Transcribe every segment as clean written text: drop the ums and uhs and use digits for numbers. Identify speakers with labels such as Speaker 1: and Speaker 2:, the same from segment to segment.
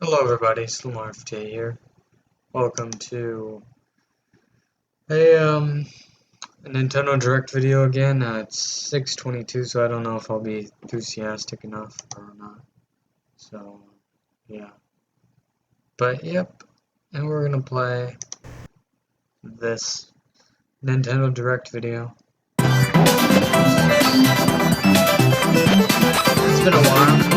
Speaker 1: Hello everybody, SlimRFT here. Welcome to a Nintendo Direct video again. It's 6:22, so I don't know if I'll be enthusiastic enough or not. So yeah. But yep, and we're gonna play this Nintendo Direct video. It's been a while.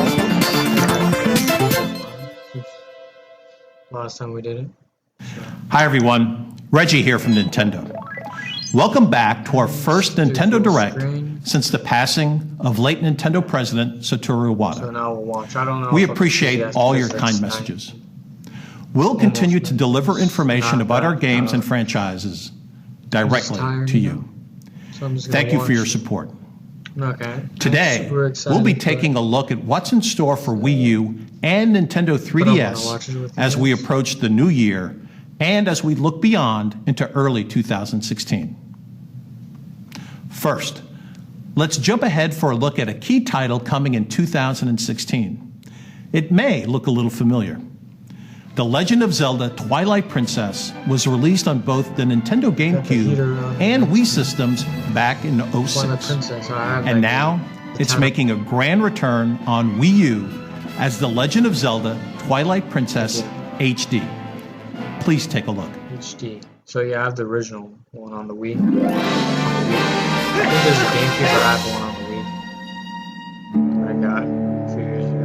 Speaker 1: Last time we did it.
Speaker 2: Hi everyone, Reggie here from Nintendo. Welcome back to our first Nintendo Direct since the passing of late Nintendo president Satoru Iwata.
Speaker 1: So now we'll watch. I don't know.
Speaker 2: We appreciate all your kind messages. We'll continue to deliver information about our games and franchises directly to you. Thank you for your support.
Speaker 1: Okay.
Speaker 2: Today, we'll be taking a look at what's in store for Wii U and Nintendo 3DS as we approach the new year and as we look beyond into early 2016. First, let's jump ahead for a look at a key title coming in 2016. It may look a little familiar. The Legend of Zelda Twilight Princess was released on both the Nintendo GameCube and Wii systems back in '06. And now, it's making a grand return on Wii U as The Legend of Zelda Twilight Princess HD. Please take a look.
Speaker 1: HD. So you have the original one on the Wii. I think there's a GameCube, but I have one on the Wii. I got a few years ago.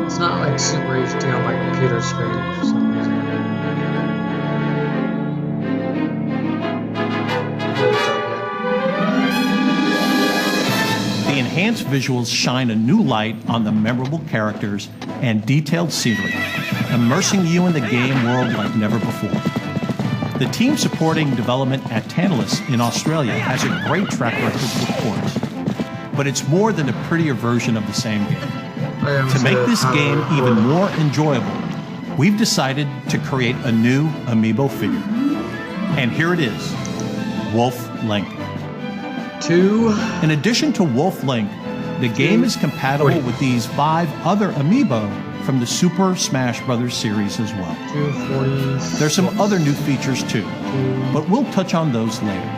Speaker 1: It's not like Super HD on my computer screen for some reason.
Speaker 2: The enhanced visuals shine a new light on the memorable characters and detailed scenery, immersing you in the game world like never before. The team supporting development at Tantalus in Australia has a great track record with ports, but it's more than a prettier version of the same game. To make this game even more enjoyable, we've decided to create a new amiibo figure. And here it is, Wolf Link. In addition to Wolf Link, the game is compatible with these 5 other amiibo from the Super Smash Bros. Series as well. There's some other new features too, but we'll touch on those later.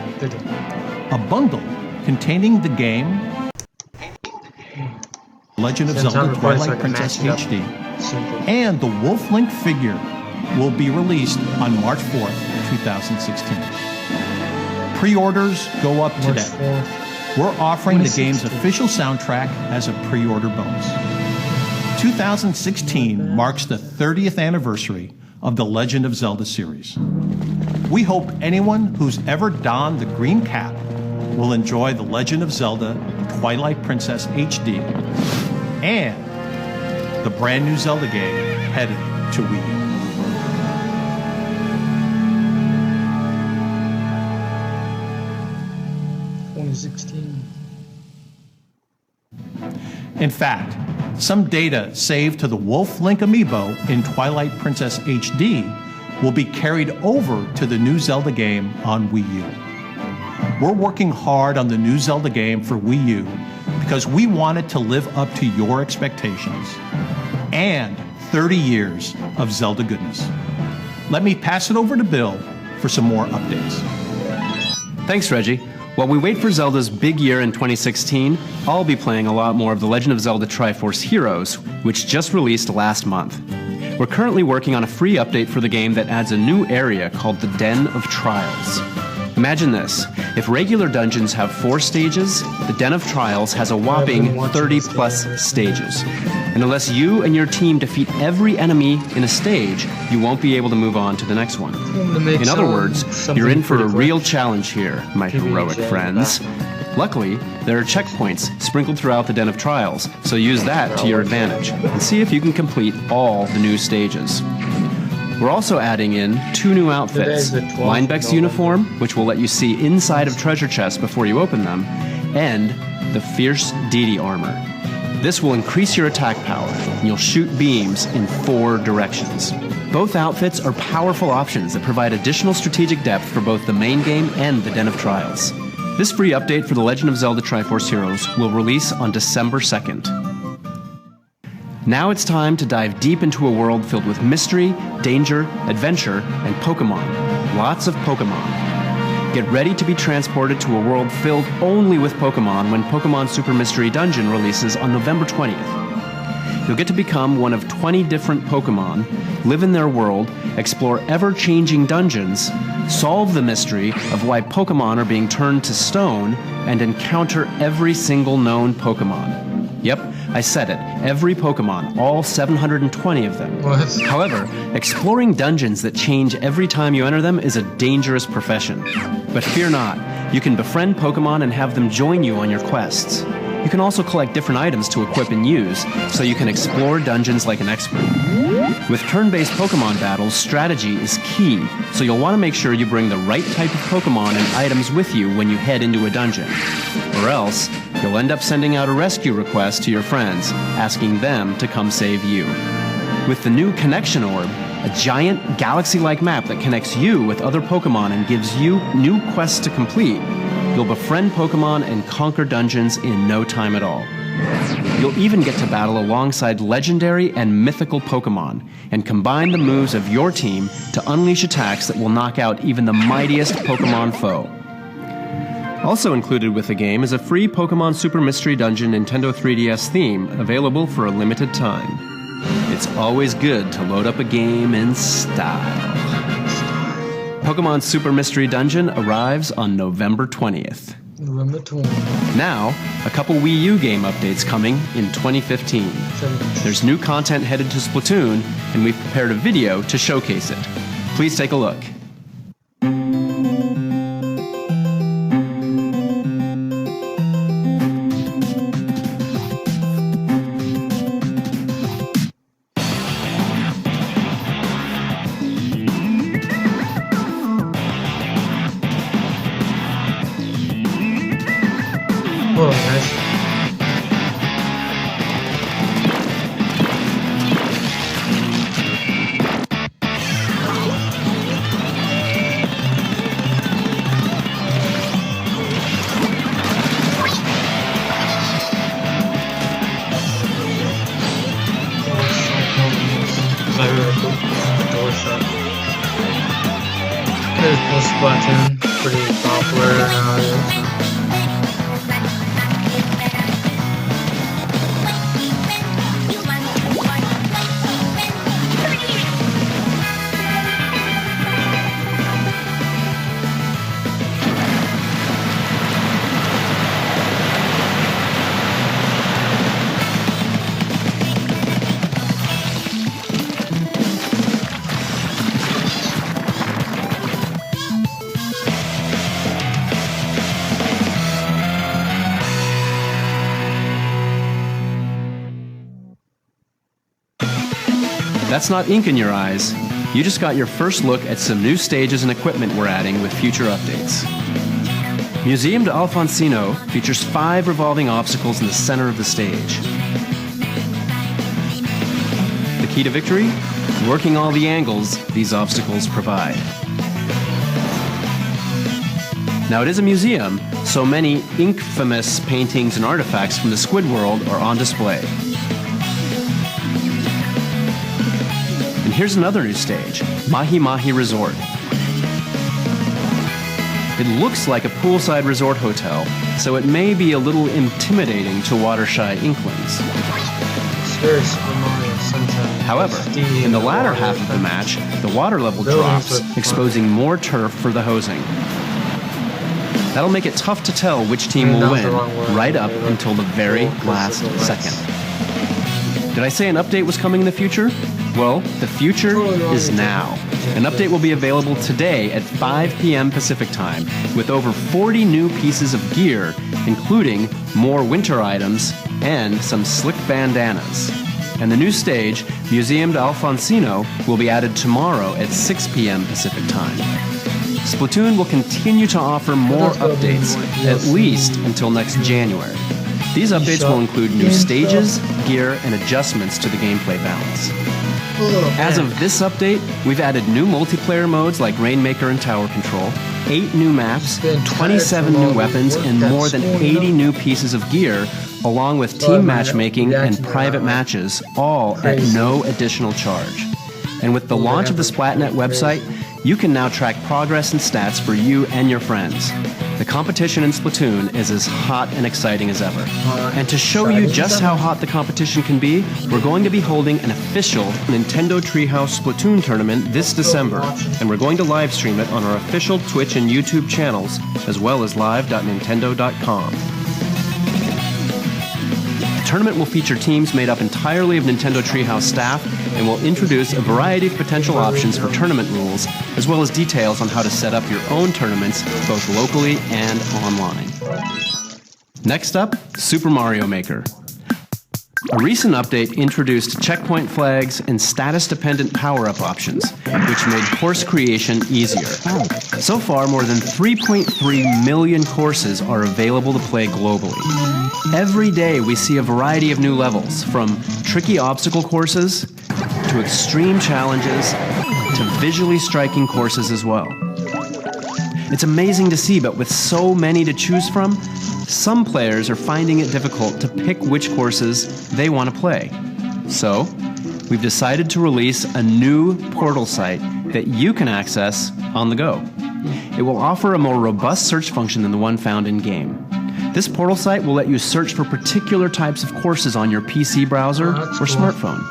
Speaker 2: A bundle containing the game Legend of Zelda Twilight Princess HD and the Wolf Link figure will be released on March 4th, 2016. Pre-orders go up today. We're offering the game's official soundtrack as a pre-order bonus. 2016 marks the 30th anniversary of the Legend of Zelda series. We hope anyone who's ever donned the green cap will enjoy the Legend of Zelda Twilight Princess HD and the brand new Zelda game headed to Wii U. In fact, some data saved to the Wolf Link amiibo in Twilight Princess HD will be carried over to the new Zelda game on Wii U. We're working hard on the new Zelda game for Wii U because we want it to live up to your expectations and 30 years of Zelda goodness. Let me pass it over to Bill for some more updates.
Speaker 3: Thanks, Reggie. While we wait for Zelda's big year in 2016, I'll be playing a lot more of The Legend of Zelda Triforce Heroes, which just released last month. We're currently working on a free update for the game that adds a new area called the Den of Trials. Imagine this. If regular dungeons have 4 stages, the Den of Trials has a whopping 30-plus stages. And unless you and your team defeat every enemy in a stage, you won't be able to move on to the next one. In other words, you're in for a real challenge here, my heroic friends. Luckily, there are checkpoints sprinkled throughout the Den of Trials, so use that to your advantage and see if you can complete all the new stages. We're also adding in 2 new outfits,
Speaker 1: Today's the 12th of
Speaker 3: Linebeck's
Speaker 1: November.
Speaker 3: uniform, which will let you see inside of treasure chests before you open them, and the Fierce Deity armor. This will increase your attack power, and you'll shoot beams in 4 directions. Both outfits are powerful options that provide additional strategic depth for both the main game and the Den of Trials. This free update for The Legend of Zelda Triforce Heroes will release on December 2nd. Now it's time to dive deep into a world filled with mystery, danger, adventure, and Pokemon. Lots of Pokemon. Get ready to be transported to a world filled only with Pokemon when Pokemon Super Mystery Dungeon releases on November 20th. You'll get to become one of 20 different Pokemon, live in their world, explore ever-changing dungeons, solve the mystery of why Pokemon are being turned to stone, and encounter every single known Pokemon. Yep, I said it. Every Pokemon, all 720 of them.
Speaker 1: What?
Speaker 3: However, exploring dungeons that change every time you enter them is a dangerous profession. But fear not, you can befriend Pokemon and have them join you on your quests. You can also collect different items to equip and use, so you can explore dungeons like an expert. With turn-based Pokemon battles, strategy is key, so you'll want to make sure you bring the right type of Pokemon and items with you when you head into a dungeon. Or else, you'll end up sending out a rescue request to your friends, asking them to come save you. With the new Connection Orb, a giant galaxy-like map that connects you with other Pokemon and gives you new quests to complete, you'll befriend Pokemon and conquer dungeons in no time at all. You'll even get to battle alongside legendary and mythical Pokemon, and combine the moves of your team to unleash attacks that will knock out even the mightiest Pokemon foe. Also included with the game is a free Pokemon Super Mystery Dungeon Nintendo 3DS theme available for a limited time. It's always good to load up a game in style. Pokemon Super Mystery Dungeon arrives on November 20th.
Speaker 1: November 20th.
Speaker 3: Now, a couple Wii U game updates coming in 2015. There's new content headed to Splatoon, and we've prepared a video to showcase it. Please take a look.
Speaker 1: Oh, nice. There's Splatoon, pretty popular nowadays.
Speaker 3: That's not ink in your eyes. You just got your first look at some new stages and equipment we're adding with future updates. Museum de Alfonsino features 5 revolving obstacles in the center of the stage. The key to victory? Working all the angles these obstacles provide. Now it is a museum, so many ink-famous paintings and artifacts from the Squid World are on display. And here's another new stage, Mahi Mahi Resort. It looks like a poolside resort hotel, so it may be a little intimidating to water-shy inklings.
Speaker 1: It's very Super Mario Sunshine.
Speaker 3: However, in the latter half of the match, the water level drops, exposing more turf for the hosing. That'll make it tough to tell which team will win, right up until the very last second. Did I say an update was coming in the future? Well, the future is now. An update will be available today at 5 p.m. Pacific Time, with over 40 new pieces of gear including more winter items and some slick bandanas. And the new stage, Museum d'Alfonsino, will be added tomorrow at 6 p.m. Pacific Time. Splatoon will continue to offer more updates, at least until next January. These updates will include new stages, gear, and adjustments to the gameplay balance. As of this update, we've added new multiplayer modes like Rainmaker and Tower Control, 8 new maps, 27 new weapons, and more than 80 new pieces of gear, along with team matchmaking and private matches, all at no additional charge. And with the launch of the Splatnet website, you can now track progress and stats for you and your friends. The competition in Splatoon is as hot and exciting as ever. And to show you just how hot the competition can be, we're going to be holding an official Nintendo Treehouse Splatoon tournament this December, and we're going to live stream it on our official Twitch and YouTube channels, as well as live.nintendo.com. The tournament will feature teams made up entirely of Nintendo Treehouse staff and will introduce a variety of potential options for tournament rules, as well as details on how to set up your own tournaments, both locally and online. Next up, Super Mario Maker. A recent update introduced checkpoint flags and status-dependent power-up options, which made course creation easier. So far, more than 3.3 million courses are available to play globally. Every day, we see a variety of new levels, from tricky obstacle courses to extreme challenges to visually striking courses as well. It's amazing to see, but with so many to choose from, some players are finding it difficult to pick which courses they want to play. So, we've decided to release a new portal site that you can access on the go. It will offer a more robust search function than the one found in-game. This portal site will let you search for particular types of courses on your PC browser or smartphone.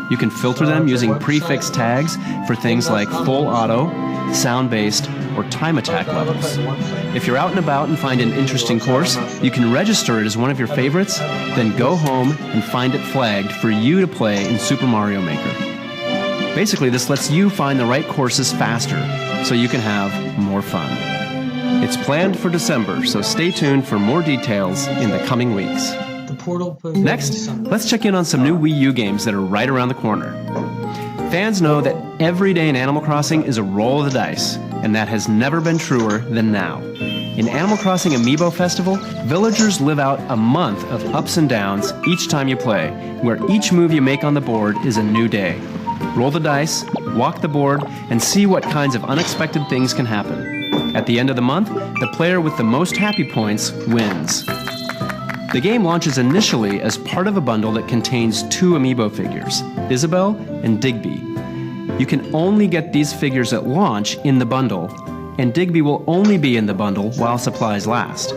Speaker 3: You can filter them using prefix tags for things like full auto, sound-based, or time attack levels. If you're out and about and find an interesting course, you can register it as one of your favorites, then go home and find it flagged for you to play in Super Mario Maker. Basically, this lets you find the right courses faster, so you can have more fun. It's planned for December, so stay tuned for more details in the coming weeks. Next, let's check in on some new Wii U games that are right around the corner. Fans know that every day in Animal Crossing is a roll of the dice, and that has never been truer than now. In Animal Crossing Amiibo Festival, villagers live out a month of ups and downs each time you play, where each move you make on the board is a new day. Roll the dice, walk the board, and see what kinds of unexpected things can happen. At the end of the month, the player with the most happy points wins. The game launches initially as part of a bundle that contains 2 Amiibo figures, Isabelle and Digby. You can only get these figures at launch in the bundle, and Digby will only be in the bundle while supplies last.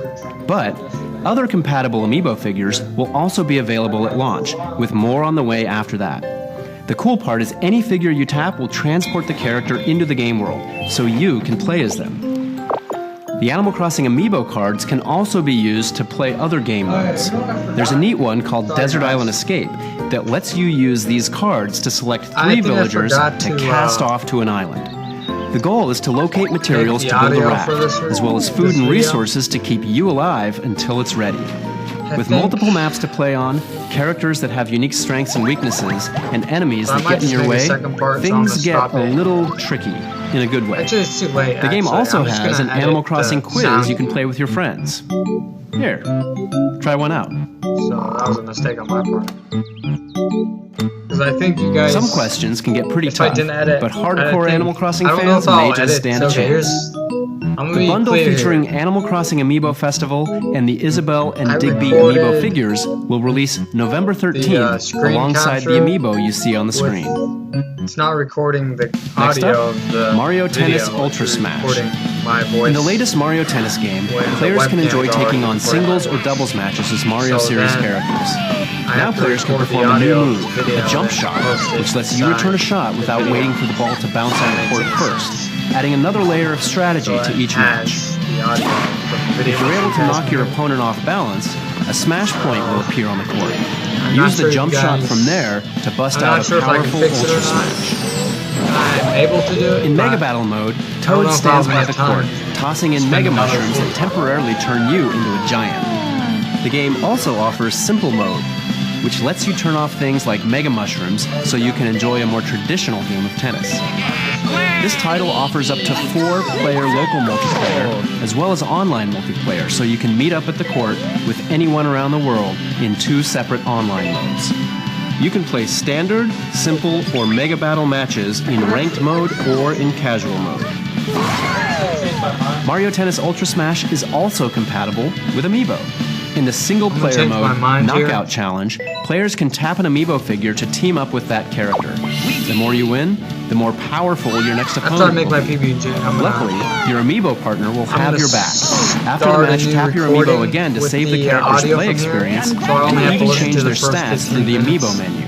Speaker 3: But other compatible Amiibo figures will also be available at launch, with more on the way after that. The cool part is any figure you tap will transport the character into the game world, so you can play as them. The Animal Crossing Amiibo cards can also be used to play other game modes. There's a neat one called Desert Island Escape that lets you use these cards to select 3 villagers to cast off to an island. The goal is to locate materials to build a raft, as well as food and resources to keep you alive until it's ready. With multiple maps to play on, characters that have unique strengths and weaknesses, and enemies that get in your way, things get a little tricky, in a good way.
Speaker 1: It's too late.
Speaker 3: The game also has an Animal Crossing quiz you can play with your friends. Here, try one out.
Speaker 1: So that was a mistake on my part. Because I think you guys...
Speaker 3: Some questions can get pretty tough, but hardcore
Speaker 1: things,
Speaker 3: Animal Crossing fans may just stand a chance. The bundle featuring Animal Crossing Amiibo Festival and the Isabelle and Digby Amiibo figures will release November 13th alongside the Amiibo you see on the screen.
Speaker 1: It's not recording the
Speaker 3: Next
Speaker 1: audio
Speaker 3: up,
Speaker 1: of the
Speaker 3: Mario
Speaker 1: video,
Speaker 3: Tennis Ultra
Speaker 1: it's
Speaker 3: Smash.
Speaker 1: recording my voice.
Speaker 3: In the latest Mario Tennis game,
Speaker 1: When the
Speaker 3: players can
Speaker 1: webcam's
Speaker 3: enjoy
Speaker 1: already
Speaker 3: taking on
Speaker 1: recording
Speaker 3: singles
Speaker 1: my
Speaker 3: or doubles matches as Mario
Speaker 1: So
Speaker 3: series
Speaker 1: then,
Speaker 3: characters.
Speaker 1: I
Speaker 3: Now
Speaker 1: have to
Speaker 3: players can
Speaker 1: record the
Speaker 3: perform a new
Speaker 1: audio of
Speaker 3: move,
Speaker 1: the video
Speaker 3: a jump
Speaker 1: and
Speaker 3: shot,
Speaker 1: post it
Speaker 3: which lets you
Speaker 1: inside
Speaker 3: return a shot without
Speaker 1: the
Speaker 3: waiting
Speaker 1: video.
Speaker 3: for the ball to bounce on the court first, adding another layer of strategy to each match.
Speaker 1: The audio from the video
Speaker 3: If you're able to
Speaker 1: has
Speaker 3: knock your
Speaker 1: been-
Speaker 3: opponent off balance, a smash point will appear on the court.
Speaker 1: not
Speaker 3: Use
Speaker 1: sure
Speaker 3: the
Speaker 1: if
Speaker 3: jump
Speaker 1: you
Speaker 3: shot
Speaker 1: guys-
Speaker 3: from there to bust
Speaker 1: I'm
Speaker 3: out
Speaker 1: not
Speaker 3: a
Speaker 1: sure if I can
Speaker 3: powerful
Speaker 1: fix it or
Speaker 3: Ultra
Speaker 1: not.
Speaker 3: Smash.
Speaker 1: I'm able to do it.
Speaker 3: In
Speaker 1: but
Speaker 3: Mega Battle mode,
Speaker 1: don't
Speaker 3: Toad
Speaker 1: know if
Speaker 3: stands
Speaker 1: I'll
Speaker 3: by
Speaker 1: have
Speaker 3: the
Speaker 1: time
Speaker 3: court, tossing in
Speaker 1: spend
Speaker 3: Mega
Speaker 1: another
Speaker 3: Mushrooms that temporarily turn you into a giant. The game also offers Simple Mode, which lets you turn off things like Mega Mushrooms so you can enjoy a more traditional game of tennis. This title offers up to 4-player local multiplayer, as well as online multiplayer, so you can meet up at the court with anyone around the world in 2 separate online modes. You can play standard, simple, or Mega Battle matches in ranked mode or in casual mode. Mario Tennis Ultra Smash is also compatible with Amiibo. In the single-player
Speaker 1: change my
Speaker 3: mode
Speaker 1: mind here.
Speaker 3: Knockout Challenge, players can tap an Amiibo figure to team up with that character. The more you win, the more powerful your next
Speaker 1: After I
Speaker 3: opponent
Speaker 1: make
Speaker 3: will
Speaker 1: my
Speaker 3: be.
Speaker 1: PB&J, I'm
Speaker 3: Luckily,
Speaker 1: gonna
Speaker 3: your Amiibo partner will have
Speaker 1: gonna
Speaker 3: your back. After the
Speaker 1: start a
Speaker 3: match,
Speaker 1: new
Speaker 3: tap your Amiibo
Speaker 1: recording
Speaker 3: again to
Speaker 1: with
Speaker 3: save the
Speaker 1: the,
Speaker 3: character's
Speaker 1: audio
Speaker 3: play
Speaker 1: from here.
Speaker 3: experience
Speaker 1: So I only
Speaker 3: and
Speaker 1: have to
Speaker 3: even
Speaker 1: listen
Speaker 3: change
Speaker 1: to the
Speaker 3: their
Speaker 1: first
Speaker 3: stats
Speaker 1: 15
Speaker 3: through the
Speaker 1: minutes.
Speaker 3: Amiibo menu.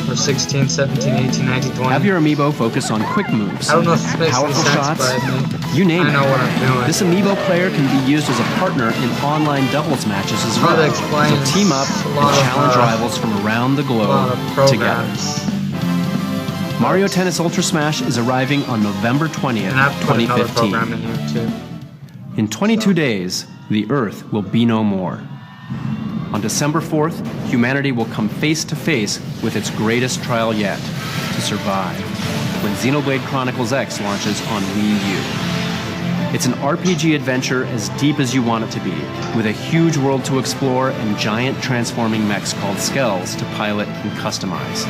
Speaker 1: for 16, 17, 18, 19, 20.
Speaker 3: Have your Amiibo focus on quick moves,
Speaker 1: I don't know if this makes any
Speaker 3: powerful
Speaker 1: sense,
Speaker 3: shots,
Speaker 1: but
Speaker 3: you name
Speaker 1: I know
Speaker 3: it.
Speaker 1: what I'm doing.
Speaker 3: This Amiibo player can be used as a partner in online doubles matches as
Speaker 1: How to
Speaker 3: well.
Speaker 1: explain
Speaker 3: So team up
Speaker 1: a
Speaker 3: and
Speaker 1: lot of,
Speaker 3: challenge rivals from around the
Speaker 1: a lot of
Speaker 3: globe together.
Speaker 1: programs.
Speaker 3: Mario Tennis Ultra Smash is arriving on November 20th,
Speaker 1: And I've put another
Speaker 3: 2015.
Speaker 1: program in here too.
Speaker 3: In 22 days, the Earth will be no more. On December 4th, humanity will come face to face with its greatest trial yet, to survive, when Xenoblade Chronicles X launches on Wii U. It's an RPG adventure as deep as you want it to be, with a huge world to explore and giant transforming mechs called Skells to pilot and customize.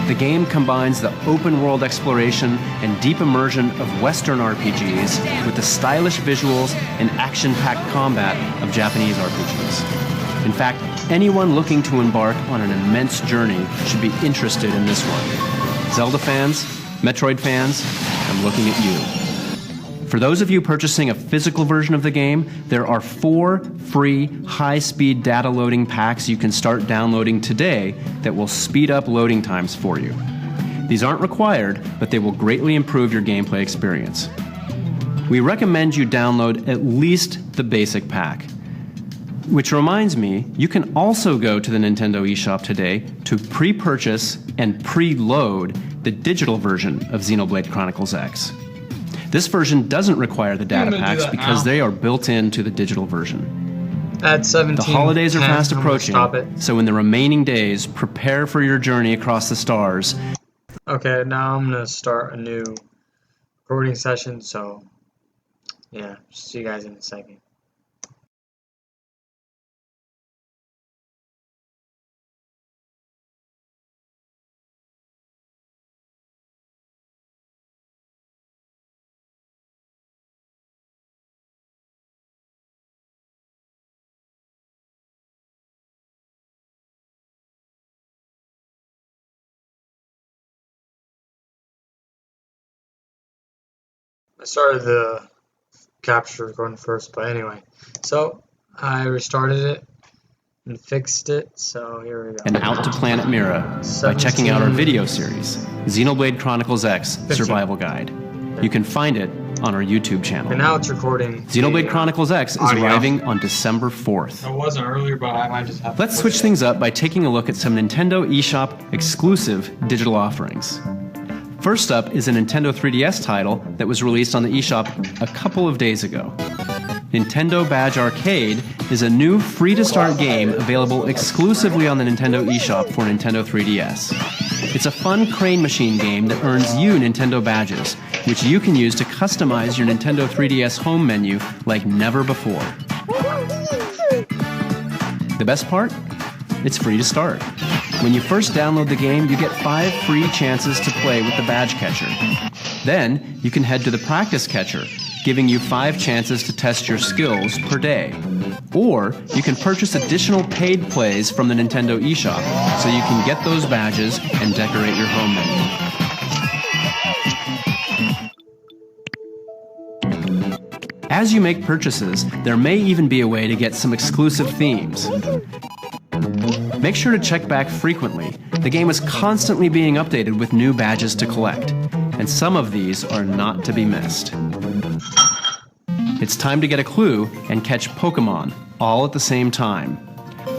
Speaker 3: The game combines the open-world exploration and deep immersion of Western RPGs with the stylish visuals and action-packed combat of Japanese RPGs. In fact, anyone looking to embark on an immense journey should be interested in this one. Zelda fans, Metroid fans, I'm looking at you. For those of you purchasing a physical version of the game, there are 4 free high-speed data loading packs you can start downloading today that will speed up loading times for you. These aren't required, but they will greatly improve your gameplay experience. We recommend you download at least the basic pack. Which reminds me, you can also go to the Nintendo eShop today to pre-purchase and pre-load the digital version of Xenoblade Chronicles X. This version doesn't require the data
Speaker 1: gonna do
Speaker 3: packs
Speaker 1: that
Speaker 3: because
Speaker 1: now.
Speaker 3: they are built into the digital version.
Speaker 1: At 17,
Speaker 3: The holidays are
Speaker 1: 10,
Speaker 3: fast
Speaker 1: I'm gonna
Speaker 3: approaching,
Speaker 1: Stop it.
Speaker 3: so in the remaining days, prepare for your journey across the stars.
Speaker 1: Okay, now I'm gonna start a new recording session. So, yeah, see you guys in a second. I started the capture recording first, but anyway, so I restarted it and fixed it. So here we go.
Speaker 3: And out to Planet Mira by checking out our
Speaker 1: 17.
Speaker 3: video series, Xenoblade Chronicles X
Speaker 1: 15.
Speaker 3: Survival Guide. You can find it on our YouTube channel.
Speaker 1: And now it's recording.
Speaker 3: Xenoblade
Speaker 1: the,
Speaker 3: Chronicles X is
Speaker 1: audio.
Speaker 3: arriving on December 4th.
Speaker 1: It wasn't earlier, but I might just have to
Speaker 3: Let's
Speaker 1: push
Speaker 3: switch
Speaker 1: it.
Speaker 3: things up by taking a look at some Nintendo eShop exclusive digital offerings. First up is a Nintendo 3DS title that was released on the eShop a couple of days ago. Nintendo Badge Arcade is a new free-to-start game available exclusively on the Nintendo eShop for Nintendo 3DS. It's a fun crane machine game that earns you Nintendo badges, which you can use to customize your Nintendo 3DS home menu like never before. The best part? It's free to start. When you first download the game, you get 5 free chances to play with the badge catcher. Then, you can head to the practice catcher, giving you 5 chances to test your skills per day. Or, you can purchase additional paid plays from the Nintendo eShop, so you can get those badges and decorate your home menu. As you make purchases, there may even be a way to get some exclusive themes. Make sure to check back frequently. The game is constantly being updated with new badges to collect, and some of these are not to be missed. It's time to get a clue and catch Pokemon, all at the same time.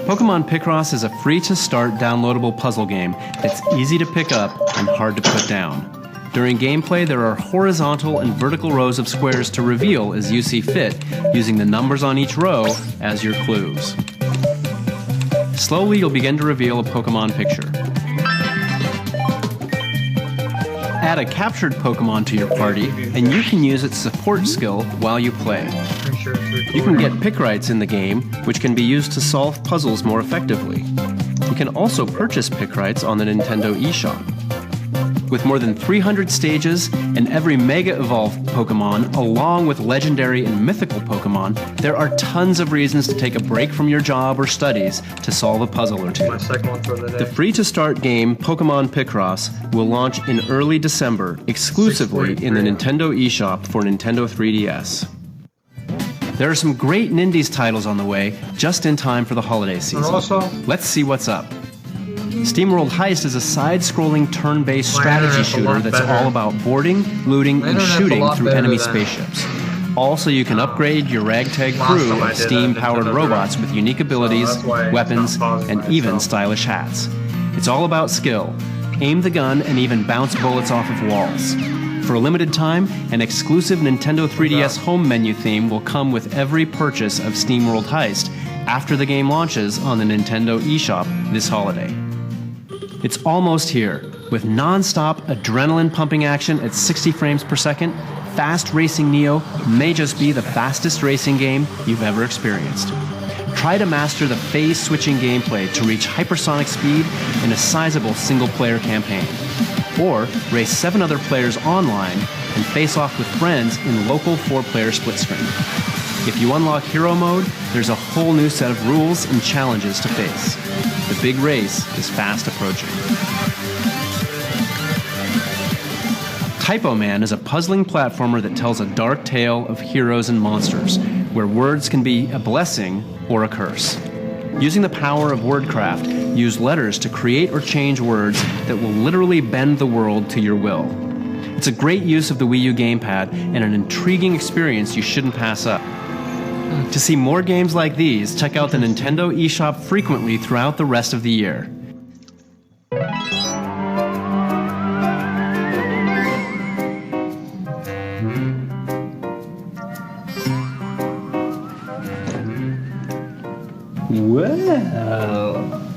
Speaker 3: Pokemon Picross is a free-to-start downloadable puzzle game that's easy to pick up and hard to put down. During gameplay, there are horizontal and vertical rows of squares to reveal as you see fit, using the numbers on each row as your clues. Slowly, you'll begin to reveal a Pokemon picture. Add a captured Pokemon to your party, and you can use its support skill while you play.
Speaker 1: Pretty sure it's recording.
Speaker 3: You can get Pickrights in the game, which can be used to solve puzzles more effectively. You can also purchase Pickrights on the Nintendo eShop. With more than 300 stages and every Mega Evolved Pokemon, along with legendary and mythical Pokemon, there are tons of reasons to take a break from your job or studies to solve a puzzle or two.
Speaker 1: My second one for the day.
Speaker 3: The free-to-start game Pokemon Picross will launch in early December, exclusively in the Nintendo eShop for Nintendo 3DS. There are some great Nindies titles on the way, just in time for the holiday season.
Speaker 1: And also,
Speaker 3: Let's see what's up. SteamWorld Heist is a side-scrolling turn-based
Speaker 1: My
Speaker 3: strategy
Speaker 1: internet's a
Speaker 3: shooter
Speaker 1: lot
Speaker 3: that's
Speaker 1: better.
Speaker 3: all about boarding, looting,
Speaker 1: My
Speaker 3: and
Speaker 1: internet's a
Speaker 3: shooting
Speaker 1: lot
Speaker 3: through
Speaker 1: better
Speaker 3: enemy
Speaker 1: than
Speaker 3: spaceships. Also, you can upgrade your ragtag
Speaker 1: Last
Speaker 3: crew
Speaker 1: time I
Speaker 3: of
Speaker 1: did,
Speaker 3: steam-powered
Speaker 1: Nintendo
Speaker 3: robots
Speaker 1: Direct.
Speaker 3: with unique abilities,
Speaker 1: that's why it's
Speaker 3: weapons,
Speaker 1: not pausing
Speaker 3: and
Speaker 1: by
Speaker 3: even
Speaker 1: itself.
Speaker 3: stylish hats. It's all about skill. Aim the gun and even bounce bullets off of walls. For a limited time, an exclusive Nintendo 3DS home menu theme will come with every purchase of SteamWorld Heist after the game launches on the Nintendo eShop this holiday. It's almost here. With non-stop adrenaline-pumping action at 60 frames per second, Fast Racing Neo may just be the fastest racing game you've ever experienced. Try to master the phase-switching gameplay to reach hypersonic speed in a sizable single-player campaign. Or race 7 other players online and face off with friends in local 4-player split screen. If you unlock Hero Mode, there's a whole new set of rules and challenges to face. The big race is fast approaching. Typo Man is a puzzling platformer that tells a dark tale of heroes and monsters, where words can be a blessing or a curse. Using the power of wordcraft, use letters to create or change words that will literally bend the world to your will. It's a great use of the Wii U gamepad and an intriguing experience you shouldn't pass up. To see more games like these, check out the Nintendo eShop frequently throughout the rest of the year. Well.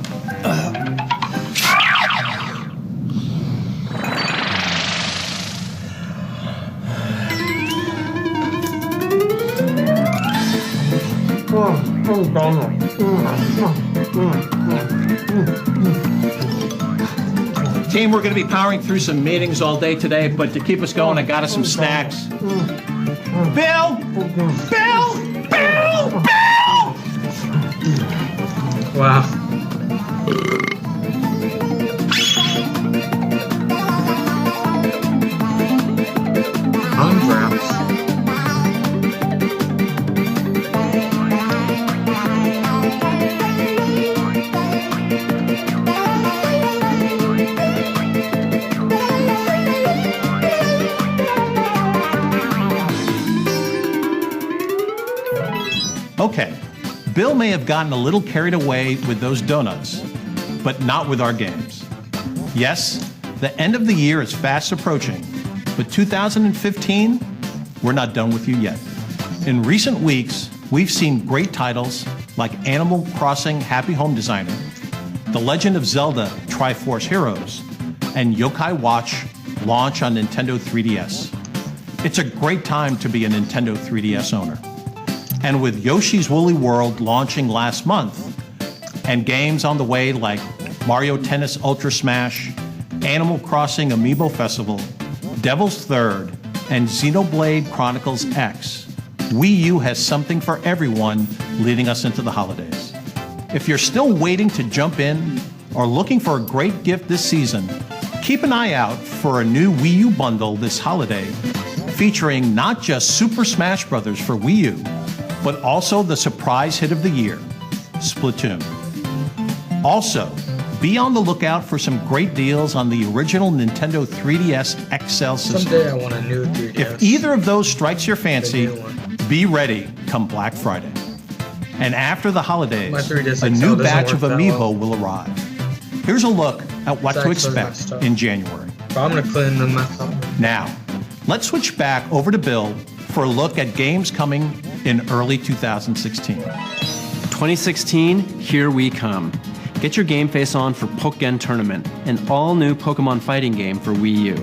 Speaker 2: Team, we're going to be powering through some meetings all day today, but to keep us going, I got us some snacks. Bill! Bill! Bill! Bill!
Speaker 1: wow. Unwraps.
Speaker 2: Okay, Bill may have gotten a little carried away with those donuts, but not with our games. Yes, the end of the year is fast approaching, but 2015, we're not done with you yet. In recent weeks, we've seen great titles like Animal Crossing Happy Home Designer, The Legend of Zelda Triforce Heroes, and Yokai Watch launch on Nintendo 3DS. It's a great time to be a Nintendo 3DS owner. And with Yoshi's Woolly World launching last month, and games on the way like Mario Tennis Ultra Smash, Animal Crossing Amiibo Festival, Devil's Third, and Xenoblade Chronicles X, Wii U has something for everyone leading us into the holidays. If you're still waiting to jump in or looking for a great gift this season, keep an eye out for a new Wii U bundle this holiday featuring not just Super Smash Bros. For Wii U, but also the surprise hit of the year, Splatoon. Also, be on the lookout for some great deals on the original Nintendo 3DS XL system.
Speaker 1: Someday I want a new 3DS.
Speaker 2: If either of those strikes your fancy,
Speaker 1: The new one.
Speaker 2: be ready come Black Friday. And after the
Speaker 1: My
Speaker 2: holidays,
Speaker 1: 3DS
Speaker 2: a
Speaker 1: XL
Speaker 2: new
Speaker 1: doesn't
Speaker 2: batch
Speaker 1: work
Speaker 2: of
Speaker 1: that
Speaker 2: Amiibo
Speaker 1: well.
Speaker 2: will arrive. Here's a look at what
Speaker 1: It's
Speaker 2: to
Speaker 1: actually
Speaker 2: expect
Speaker 1: messed up.
Speaker 2: in January.
Speaker 1: But I'm gonna clean them up.
Speaker 2: Now, let's switch back over to Bill for a look at games coming in early 2016.
Speaker 3: 2016, here we come. Get your game face on for Pokken Tournament, an all-new Pokemon fighting game for Wii U.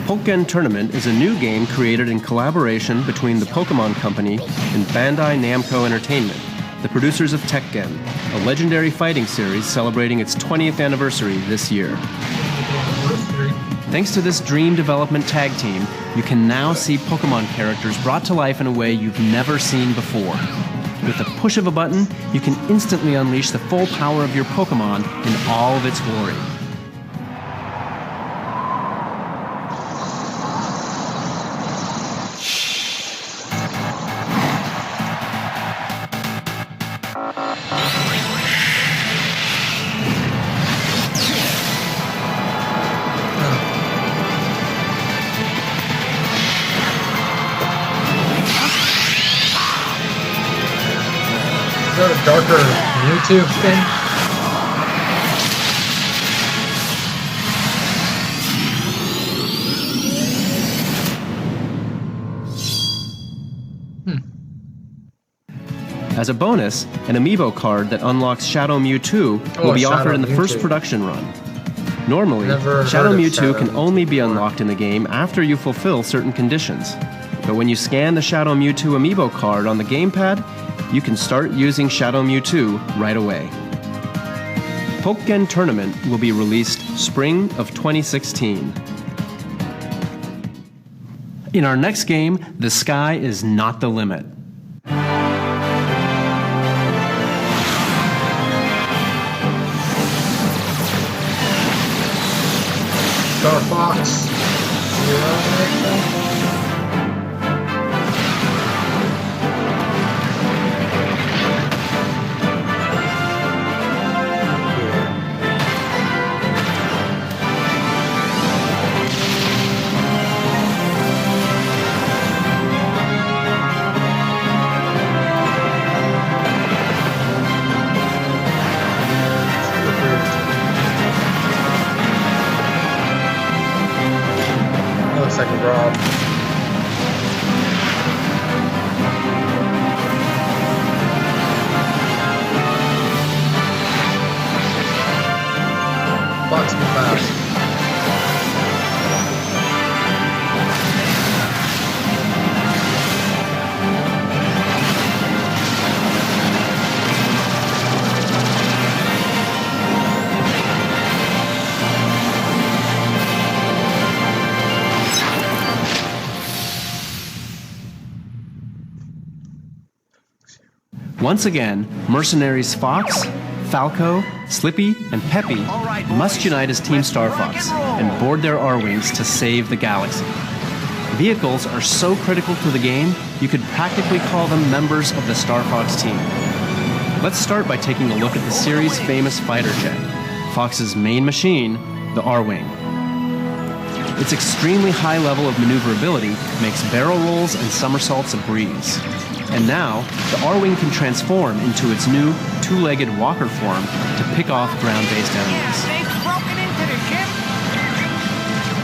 Speaker 3: Pokken Tournament is a new game created in collaboration between the Pokemon Company and Bandai Namco Entertainment, the producers of Tekken, a legendary fighting series celebrating its 20th anniversary this year. Thanks to this dream development tag team, you can now see Pokemon characters brought to life in a way you've never seen before. With the push of a button, you can instantly unleash the full power of your Pokemon in all of its glory.
Speaker 1: Is that a darker YouTube thing?
Speaker 3: As a bonus, an amiibo card that unlocks Shadow Mewtwo will be offered in the first production run. Normally, Shadow Mewtwo can only be unlocked in the game after you fulfill certain conditions. But when you scan the Shadow Mewtwo amiibo card on the gamepad, you can start using Shadow Mewtwo right away. Pokken Tournament will be released spring of 2016. In our next game, the sky is not the limit.
Speaker 1: Star Fox. Looks like a Rob. Box me fast.
Speaker 3: Once again, mercenaries Fox, Falco, Slippy, and Peppy must unite as Team Star Fox and board their R-Wings to save the galaxy. Vehicles are so critical to the game, you could practically call them members of the Star Fox team. Let's start by taking a look at the series' famous fighter jet, Fox's main machine, the R-Wing. Its extremely high level of maneuverability makes barrel rolls and somersaults a breeze. And now, the R-Wing can transform into its new two-legged walker form to pick off ground-based enemies.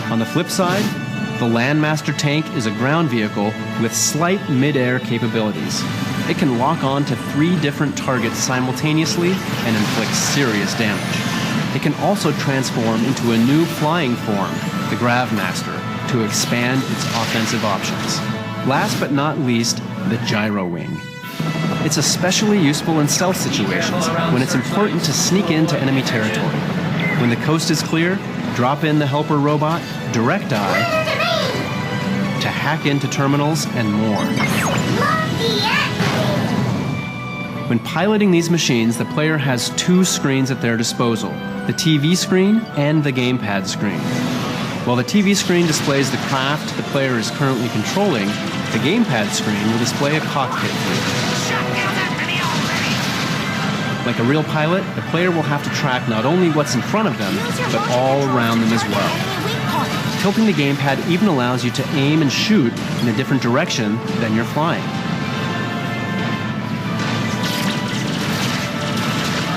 Speaker 3: On the flip side, the Landmaster tank is a ground vehicle with slight mid-air capabilities. It can lock on to 3 different targets simultaneously and inflict serious damage. It can also transform into a new flying form, the Gravmaster, to expand its offensive options. Last but not least, the Gyro Wing. It's especially useful in stealth situations when it's important to sneak into enemy territory. When the coast is clear, drop in the helper robot, Direct Eye, to hack into terminals and more. When piloting these machines, the player has 2 screens at their disposal, the TV screen and the gamepad screen. While the TV screen displays the craft the player is currently controlling, the gamepad screen will display a cockpit view. Like a real pilot, the player will have to track not only what's in front of them, but all around them as well. Tilting the gamepad even allows you to aim and shoot in a different direction than you're flying.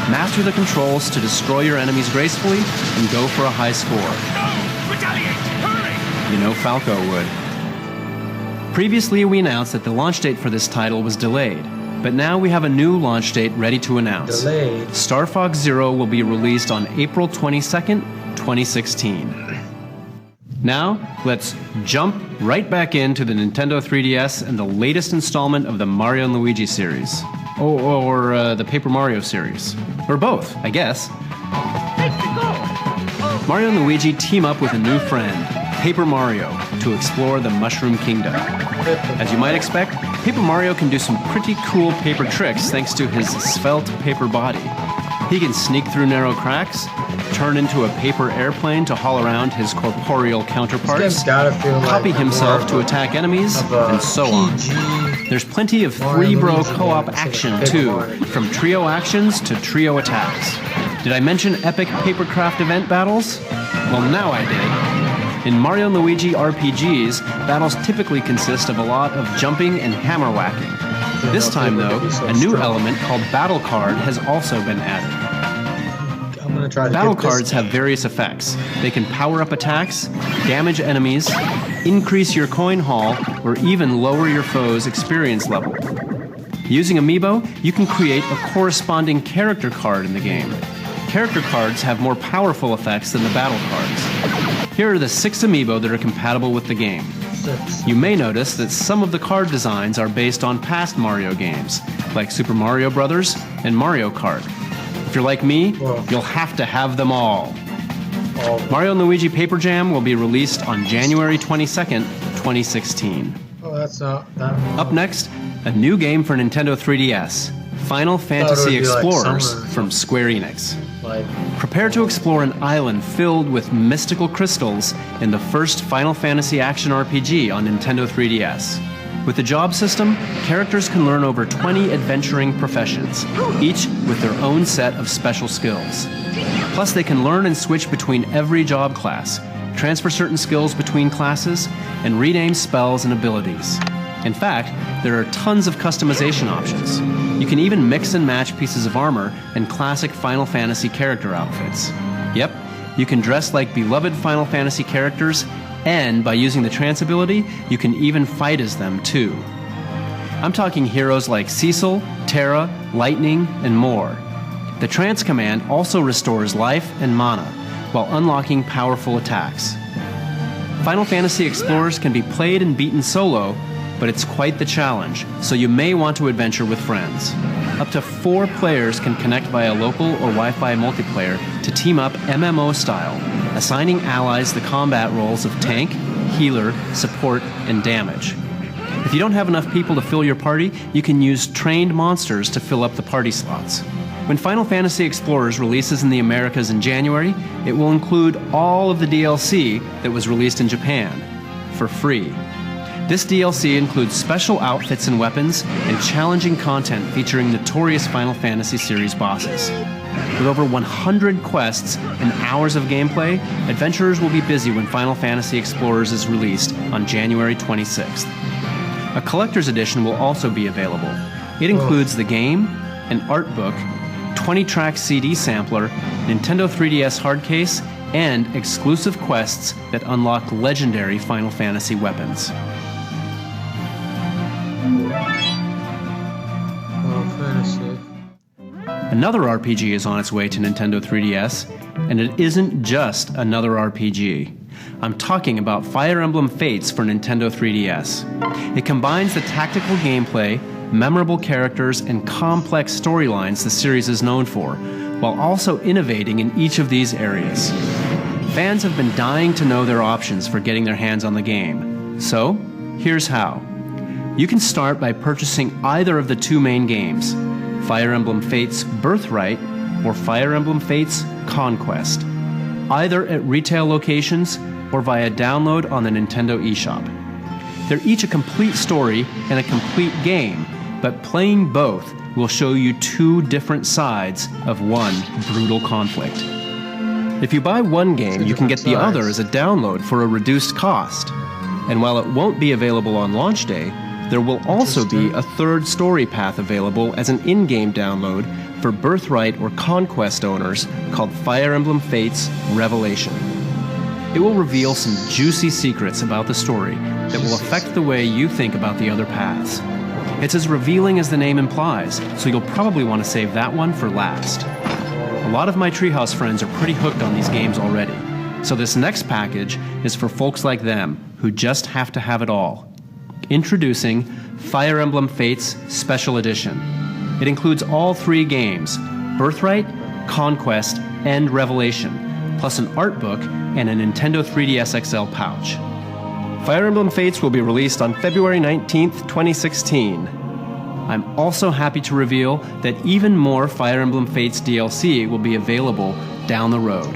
Speaker 3: Master the controls to destroy your enemies gracefully and go for a high score. You know Falco would. Previously, we announced that the launch date for this title was delayed, but now we have a new launch date ready to announce.
Speaker 1: Delayed.
Speaker 3: Star Fox Zero will be released on April 22nd, 2016. Now, let's jump right back into the Nintendo 3DS and the latest installment of the Mario and Luigi series. Or the Paper Mario series. Or both, I guess. Mario and Luigi team up with a new friend, Paper Mario, to explore the Mushroom Kingdom. As you might expect, Paper Mario can do some pretty cool paper tricks thanks to his svelte paper body. He can sneak through narrow cracks, turn into a paper airplane to haul around his corporeal counterparts,
Speaker 1: This game's gotta feel like
Speaker 3: copy
Speaker 1: more
Speaker 3: himself
Speaker 1: of
Speaker 3: to
Speaker 1: a-
Speaker 3: attack enemies,
Speaker 1: of a
Speaker 3: and so on.
Speaker 1: PG
Speaker 3: There's plenty of
Speaker 1: Mario
Speaker 3: three-bro
Speaker 1: Luigi game
Speaker 3: co-op
Speaker 1: instead of
Speaker 3: action,
Speaker 1: Paper
Speaker 3: too,
Speaker 1: Mario.
Speaker 3: from trio actions to trio attacks. Did I mention epic Papercraft event battles? Well, now I did. In Mario & Luigi RPGs, battles typically consist of a lot of jumping and hammer whacking. This time, though, a new element called Battle Card has also been added.
Speaker 1: I'm gonna try to
Speaker 3: Battle
Speaker 1: get this
Speaker 3: cards have various effects. They can power up attacks, damage enemies, increase your coin haul, or even lower your foe's experience level. Using Amiibo, you can create a corresponding character card in the game. Character cards have more powerful effects than the battle cards. Here are the 6 Amiibo that are compatible with the game.
Speaker 1: six.
Speaker 3: You may notice that some of the card designs are based on past Mario games, like Super Mario Bros. And Mario Kart. If you're like me,
Speaker 1: Whoa.
Speaker 3: you'll have to have them all.
Speaker 1: All
Speaker 3: Mario & Luigi Paper Jam will be released on January 22nd, 2016.
Speaker 1: Oh, that's not that.
Speaker 3: Up next, a new game for Nintendo 3DS, Final Fantasy
Speaker 1: be like
Speaker 3: Explorers
Speaker 1: summer.
Speaker 3: from Square Enix.
Speaker 1: Like,
Speaker 3: Prepare to explore an island filled with mystical crystals in the first Final Fantasy action RPG on Nintendo 3DS. With the job system, characters can learn over 20 adventuring professions, each with their own set of special skills. Plus, they can learn and switch between every job class, transfer certain skills between classes, and rename spells and abilities. In fact, there are tons of customization options. You can even mix and match pieces of armor and classic Final Fantasy character outfits. Yep, you can dress like beloved Final Fantasy characters, and by using the trance ability, you can even fight as them too. I'm talking heroes like Cecil, Terra, Lightning, and more. The trance command also restores life and mana, while unlocking powerful attacks. Final Fantasy Explorers can be played and beaten solo, but it's quite the challenge, so you may want to adventure with friends. Up to 4 players can connect via local or Wi-Fi multiplayer to team up MMO style, assigning allies the combat roles of tank, healer, support, and damage. If you don't have enough people to fill your party, you can use trained monsters to fill up the party slots. When Final Fantasy Explorers releases in the Americas in January, it will include all of the DLC that was released in Japan, for free. This DLC includes special outfits and weapons, and challenging content featuring notorious Final Fantasy series bosses. With over 100 quests and hours of gameplay, adventurers will be busy when Final Fantasy Explorers is released on January 26th. A collector's edition will also be available. It includes the game, an art book, 20-track CD sampler, Nintendo 3DS hard case, and exclusive quests that unlock legendary Final Fantasy weapons.
Speaker 1: Final Fantasy.
Speaker 3: Another RPG is on its way to Nintendo 3DS, and it isn't just another RPG. I'm talking about Fire Emblem Fates for Nintendo 3DS. It combines the tactical gameplay, memorable characters, and complex storylines the series is known for, while also innovating in each of these areas. Fans have been dying to know their options for getting their hands on the game. So, here's how. You can start by purchasing either of the 2 main games, Fire Emblem Fates Birthright or Fire Emblem Fates Conquest, either at retail locations or via download on the Nintendo eShop. They're each a complete story and a complete game, but playing both will show you 2 different sides of one brutal conflict. If you buy one game, you can get the other as a download for a reduced cost. And while it won't be available on launch day, there will also be a 3rd story path available as an in-game download for Birthright or Conquest owners called Fire Emblem Fates Revelation. It will reveal some juicy secrets about the story that will affect the way you think about the other paths. It's as revealing as the name implies, so you'll probably want to save that one for last. A lot of my Treehouse friends are pretty hooked on these games already, so this next package is for folks like them who just have to have it all. Introducing Fire Emblem Fates Special Edition. It includes all 3 games, Birthright, Conquest, and Revelation, plus an art book and a Nintendo 3DS XL pouch. Fire Emblem Fates will be released on February 19th, 2016. I'm also happy to reveal that even more Fire Emblem Fates DLC will be available down the road.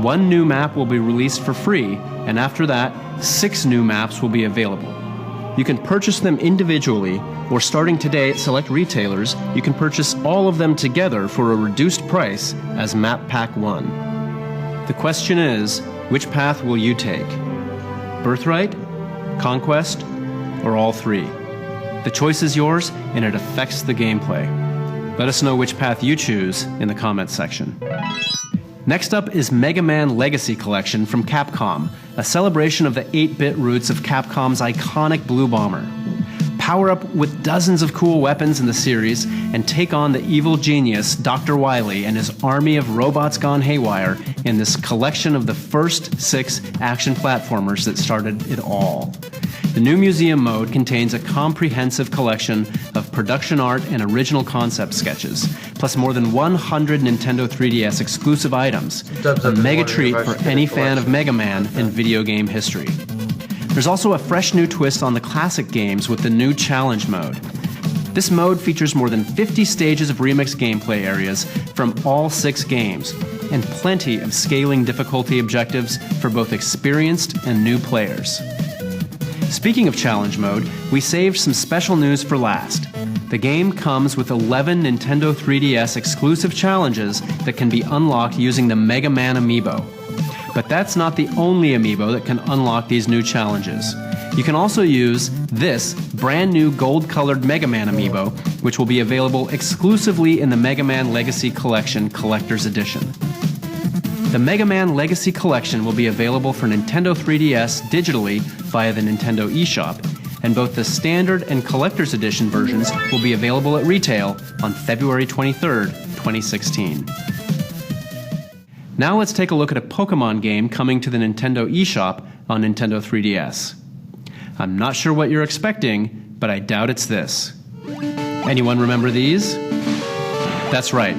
Speaker 3: 1 new map will be released for free, and after that, 6 new maps will be available. You can purchase them individually, or starting today at select retailers, you can purchase all of them together for a reduced price as Map Pack 1. The question is, which path will you take? Birthright, Conquest, or all 3? The choice is yours, and it affects the gameplay. Let us know which path you choose in the comments section. Next up is Mega Man Legacy Collection from Capcom, a celebration of the 8-bit roots of Capcom's iconic Blue Bomber. Power up with dozens of cool weapons in the series and take on the evil genius Dr. Wily and his army of robots gone haywire in this collection of the first 6 action platformers that started it all. The new museum mode contains a comprehensive collection of production art and original concept sketches, plus more than 100 Nintendo 3DS exclusive items, a mega treat for any fan of Mega Man and video game history. There's also a fresh new twist on the classic games with the new challenge mode. This mode features more than 50 stages of remix gameplay areas from all 6 games, and plenty of scaling difficulty objectives for both experienced and new players. Speaking of challenge mode, we saved some special news for last. The game comes with 11 Nintendo 3DS exclusive challenges that can be unlocked using the Mega Man amiibo. But that's not the only amiibo that can unlock these new challenges. You can also use this brand new gold-colored Mega Man amiibo, which will be available exclusively in the Mega Man Legacy Collection Collector's Edition. The Mega Man Legacy Collection will be available for Nintendo 3DS digitally via the Nintendo eShop, and both the standard and collector's edition versions will be available at retail on February 23rd, 2016. Now let's take a look at a Pokemon game coming to the Nintendo eShop on Nintendo 3DS. I'm not sure what you're expecting, but I doubt it's this. Anyone remember these? That's right.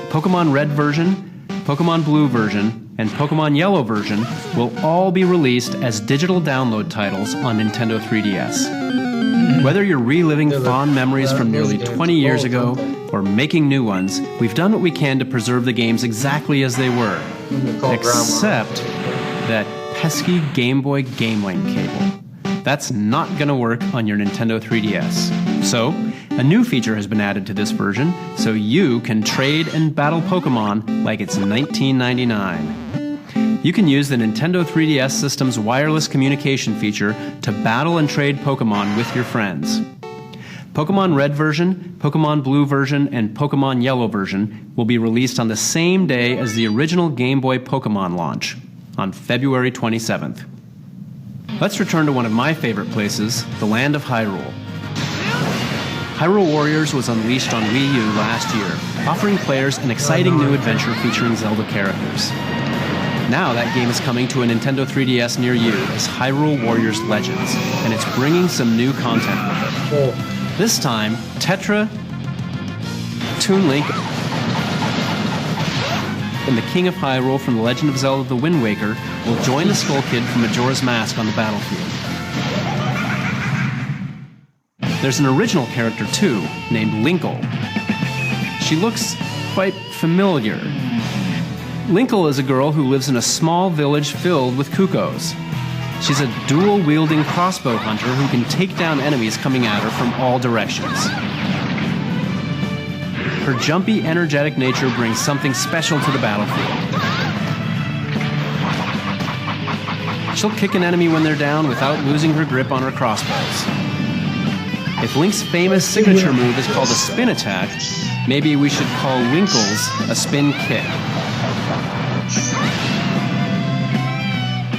Speaker 3: Pokemon Red version, Pokemon Blue version, and Pokemon Yellow version will all be released as digital download titles on Nintendo 3DS. Whether you're reliving fond memories from nearly 20 years ago or making new ones, we've done what we can to preserve the games exactly as they were, except that pesky Game Boy GameLink cable. That's not going to work on your Nintendo 3DS. So, a new feature has been added to this version, so you can trade and battle Pokemon like it's 1999. You can use the Nintendo 3DS system's wireless communication feature to battle and trade Pokemon with your friends. Pokemon Red version, Pokemon Blue version, and Pokemon Yellow version will be released on the same day as the original Game Boy Pokemon launch, on February 27th. Let's return to one of my favorite places, the land of Hyrule. Hyrule Warriors was unleashed on Wii U last year, offering players an exciting new adventure featuring Zelda characters. Now that game is coming to a Nintendo 3DS near you as Hyrule Warriors Legends, and it's bringing some new content with it. This time, Tetra, Toon Link, and the King of Hyrule from The Legend of Zelda The Wind Waker will join the Skull Kid from Majora's Mask on the battlefield. There's an original character too, named Linkle. She looks quite familiar. Linkle is a girl who lives in a small village filled with cuckoos. She's a dual-wielding crossbow hunter who can take down enemies coming at her from all directions. Her jumpy, energetic nature brings something special to the battlefield. She'll kick an enemy when they're down without losing her grip on her crossbows. If Link's famous signature move is called a spin attack, maybe we should call Winkle's a spin kick.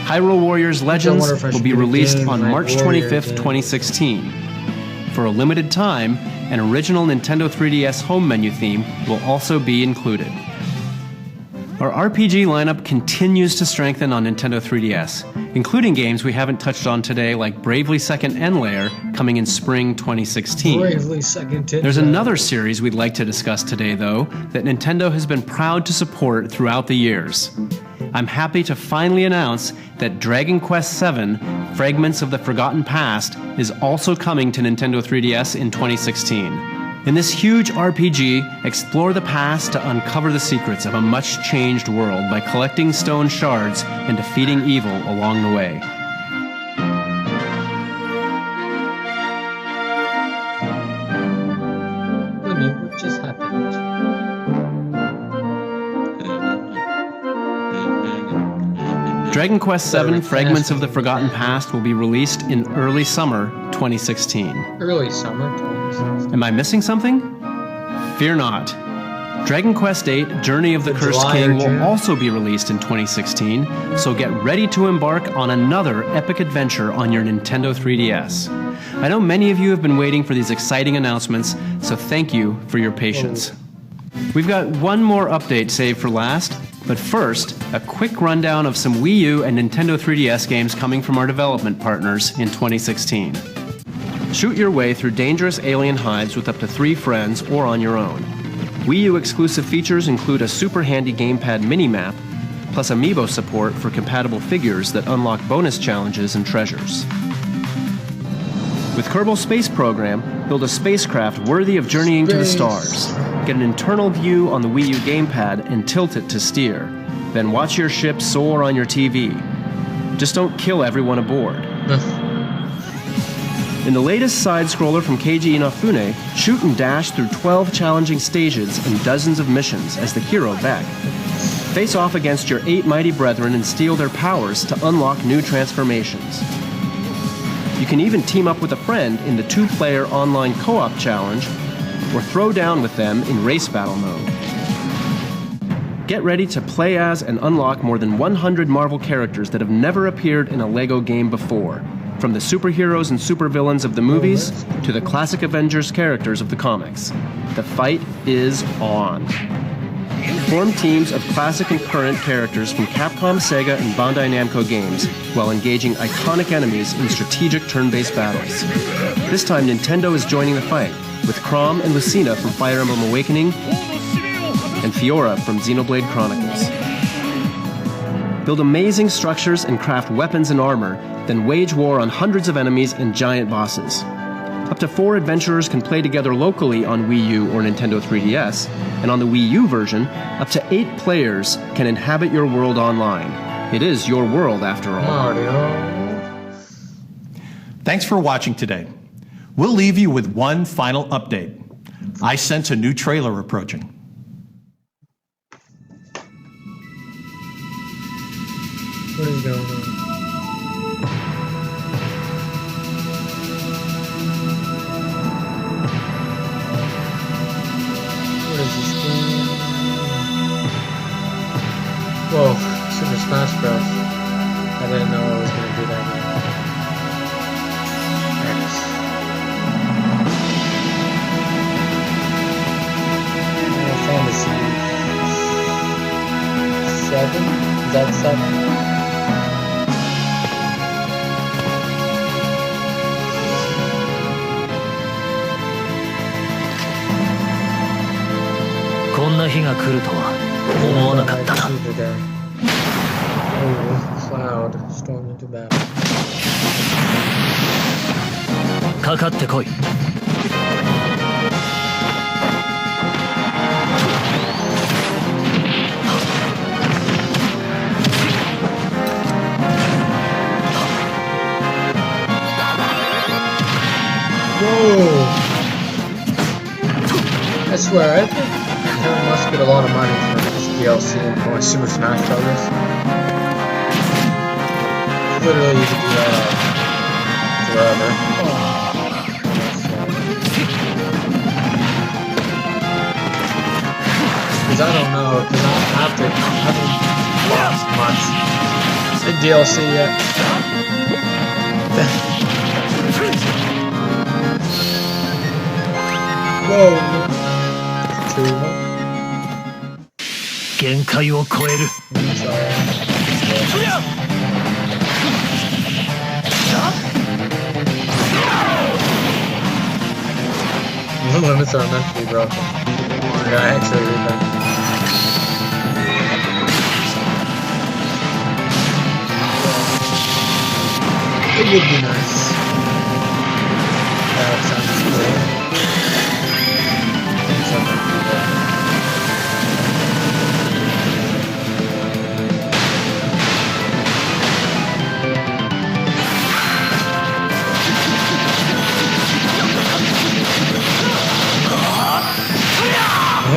Speaker 3: Hyrule Warriors Legends
Speaker 1: wonder if I
Speaker 3: will
Speaker 1: should
Speaker 3: be
Speaker 1: get a
Speaker 3: released
Speaker 1: game
Speaker 3: on
Speaker 1: like
Speaker 3: March
Speaker 1: Warrior
Speaker 3: 25th,
Speaker 1: game.
Speaker 3: 2016. For a limited time, an original Nintendo 3DS home menu theme will also be included. Our RPG lineup continues to strengthen on Nintendo 3DS, including games we haven't touched on today like Bravely Second Endlayer coming in spring 2016.
Speaker 1: Bravely Second Tin
Speaker 3: There's
Speaker 1: Man.
Speaker 3: another series we'd like to discuss today, though, that Nintendo has been proud to support throughout the years. I'm happy to finally announce that Dragon Quest VII: Fragments of the Forgotten Past is also coming to Nintendo 3DS in 2016. In this huge RPG, explore the past to uncover the secrets of a much-changed world by collecting stone shards and defeating evil along the way.
Speaker 1: Honey, what just happened?
Speaker 3: Dragon Quest VII: Fragments of the Forgotten Past will be released in early summer 2016.
Speaker 1: Early summer 2016.
Speaker 3: Am I missing something? Fear not. Dragon Quest VIII: Journey of the Cursed
Speaker 1: July or
Speaker 3: King
Speaker 1: June?
Speaker 3: will also be released in 2016, so get ready to embark on another epic adventure on your Nintendo 3DS. I know many of you have been waiting for these exciting announcements, so thank you for your patience. We've got one more update saved for last, but first, a quick rundown of some Wii U and Nintendo 3DS games coming from our development partners in 2016. Shoot your way through dangerous alien hives with up to 3 friends or on your own. Wii U exclusive features include a super handy gamepad mini-map, plus amiibo support for compatible figures that unlock bonus challenges and treasures. With Kerbal Space Program, build a spacecraft worthy of journeying to the stars. Get an internal view on the Wii U gamepad and tilt it to steer. Then watch your ship soar on your TV. Just don't kill everyone aboard. In the latest side-scroller from Keiji Inafune, shoot and dash through 12 challenging stages and dozens of missions as the hero Beck. Face off against your 8 mighty brethren and steal their powers to unlock new transformations. You can even team up with a friend in the 2-player online co-op challenge, or throw down with them in race battle mode. Get ready to play as and unlock more than 100 Marvel characters that have never appeared in a LEGO game before, from the superheroes and supervillains of the movies to the classic Avengers characters of the comics. The fight is on. Form teams of classic and current characters from Capcom, Sega, and Bandai Namco games while engaging iconic enemies in strategic turn-based battles. This time Nintendo is joining the fight, with Chrom and Lucina from Fire Emblem Awakening and Fiora from Xenoblade Chronicles. Build amazing structures and craft weapons and armor, then wage war on hundreds of enemies and giant bosses. Up to 4 adventurers can play together locally on Wii U or Nintendo 3DS, and on the Wii U version, up to 8 players can inhabit your world online. It is your world after all.
Speaker 1: Mario.
Speaker 2: Thanks for watching today. We'll leave you with one final update. I sense a new trailer approaching.
Speaker 1: What is going on? What is this game? Whoa, Super Smash Bros. I didn't know I was gonna do that. There it is. Fantasy 7? Is that 7?
Speaker 4: こんな日が来るとは思わなかったな。
Speaker 1: Oh, cloud stormed into battle.
Speaker 4: かかってこい。
Speaker 1: Whoa! I swear, I think Nintendo must get a lot of money from this DLC and Super Smash Bros. Literally, you could do that forever. Because I don't know, because I haven't lost much Big DLC yet. Whoa. 2-1.
Speaker 4: 限界を超える
Speaker 1: The limits are meant to be broken. Yeah, actually read that. It would be nice. That sounds great.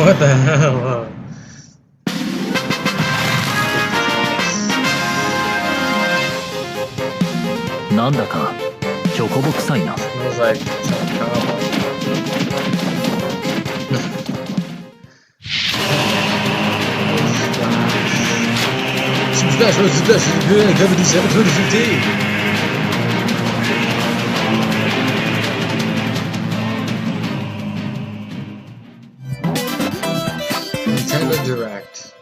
Speaker 1: What the hell?
Speaker 4: なんだかチョコボ臭いな
Speaker 1: Smells like some cowboy. Super Smash Bros. Splash is good. WD7 2015. Nintendo Direct.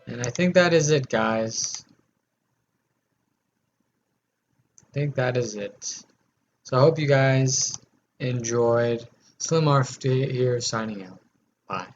Speaker 1: And I think that is it, guys. I think that is it. So I hope you guys enjoyed. Slim RFD here signing out. Bye.